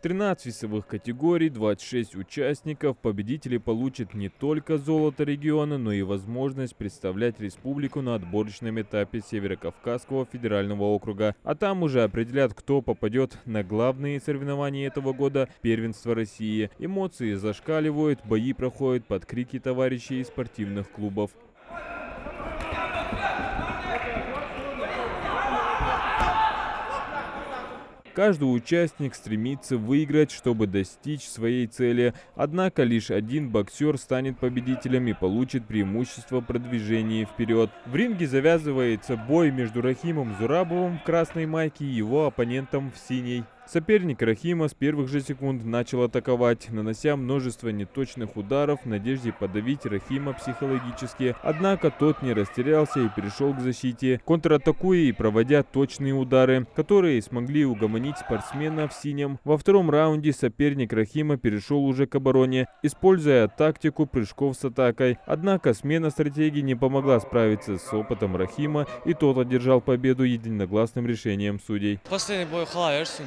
13 весовых категорий, 26 участников. Победители получат не только золото региона, но и возможность представлять республику на отборочном этапе Северокавказского федерального округа. А там уже определят, кто попадет на главные соревнования этого года – первенство России. Эмоции зашкаливают, бои проходят под крики товарищей из спортивных клубов. Каждый участник стремится выиграть, чтобы достичь своей цели. Однако лишь один боксер станет победителем и получит преимущество продвижения вперед. В ринге завязывается бой между Рахимом Зурабовым в красной майке и его оппонентом в синей. Соперник Рахима с первых же секунд начал атаковать, нанося множество неточных ударов в надежде подавить Рахима психологически. Однако тот не растерялся и перешел к защите, контратакуя и проводя точные удары, которые смогли угомонить спортсмена в синем. Во втором раунде соперник Рахима перешел уже к обороне, используя тактику прыжков с атакой. Однако смена стратегии не помогла справиться с опытом Рахима, и тот одержал победу единогласным решением судей. Последний бой Халаерсин.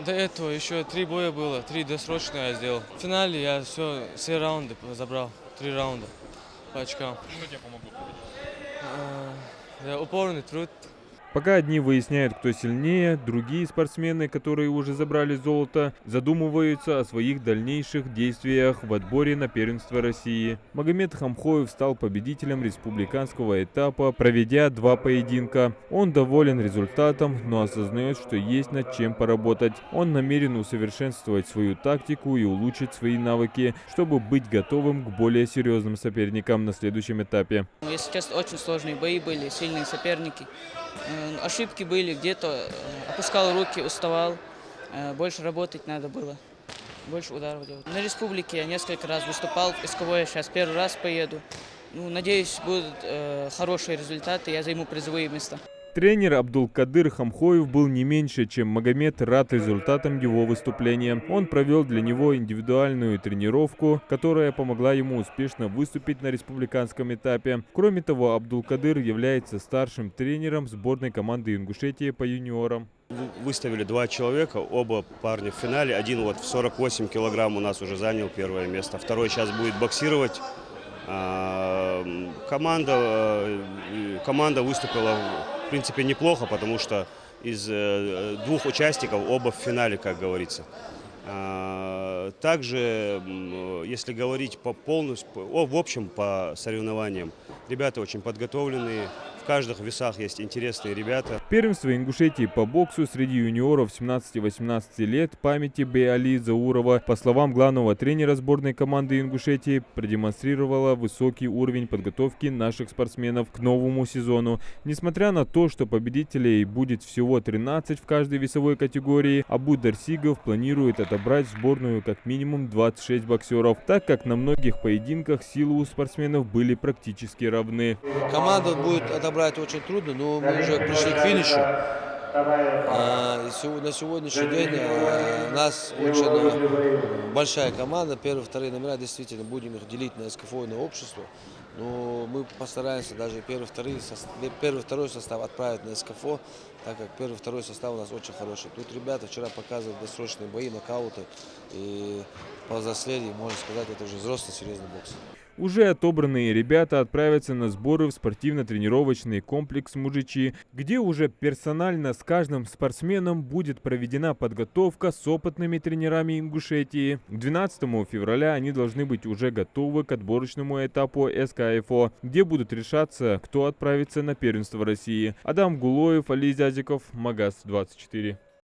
До этого еще 3 боя было, 3 досрочные я сделал. В финале я все раунды забрал, 3 раунда по очкам. Что тебе помогло победить? Упорный труд. Пока одни выясняют, кто сильнее, другие спортсмены, которые уже забрали золото, задумываются о своих дальнейших действиях в отборе на первенство России. Магомед Хамхоев стал победителем республиканского этапа, проведя 2 поединка. Он доволен результатом, но осознает, что есть над чем поработать. Он намерен усовершенствовать свою тактику и улучшить свои навыки, чтобы быть готовым к более серьезным соперникам на следующем этапе. Если честно, очень сложные бои были, сильные соперники. Ошибки были, где-то опускал руки, уставал. Больше работать надо было, больше ударов делать. На республике я несколько раз выступал, в СКВ я сейчас первый раз поеду. Надеюсь, будут хорошие результаты, я займу призовые места. Тренер Абдулкадыр Хамхоев был не меньше, чем Магомед, рад результатам его выступления. Он провел для него индивидуальную тренировку, которая помогла ему успешно выступить на республиканском этапе. Кроме того, Абдулкадыр является старшим тренером сборной команды Ингушетии по юниорам. Выставили 2 человека, оба парня в финале. Один в 48 килограмм у нас уже занял первое место, второй сейчас будет боксировать. Команда выступила в принципе неплохо, потому что из 2 участников оба в финале, как говорится. Также, если говорить в общем по соревнованиям, ребята очень подготовленные. В каждых весах есть интересные ребята. Первенство Ингушетии по боксу среди юниоров 17-18 лет памяти Бейали Заурова, по словам главного тренера сборной команды Ингушетии, продемонстрировало высокий уровень подготовки наших спортсменов к новому сезону. Несмотря на то, что победителей будет всего 13 в каждой весовой категории, Абу Дарсигов планирует отобрать в сборную как минимум 26 боксеров, так как на многих поединках силы у спортсменов были практически равны. Команда будет отобрать очень трудно, но мы уже пришли к финишу. На сегодняшний день у нас очень большая команда. Первые, вторые номера действительно будем их делить на СКФО и на общество. Но мы постараемся даже первый, второй состав отправить на СКФО, так как первый, второй состав у нас очень хороший. Тут ребята вчера показывают досрочные бои, нокауты. И повзрослели, можно сказать, это уже взрослый серьезный бокс. Уже отобранные ребята отправятся на сборы в спортивно-тренировочный комплекс Мужичи, где уже персонально с каждым спортсменом будет проведена подготовка с опытными тренерами Ингушетии. К 12 февраля они должны быть уже готовы к отборочному этапу СКФО, где будут решаться, кто отправится на первенство России. Адам Гулоев, Али Зязиков, Магаз 24.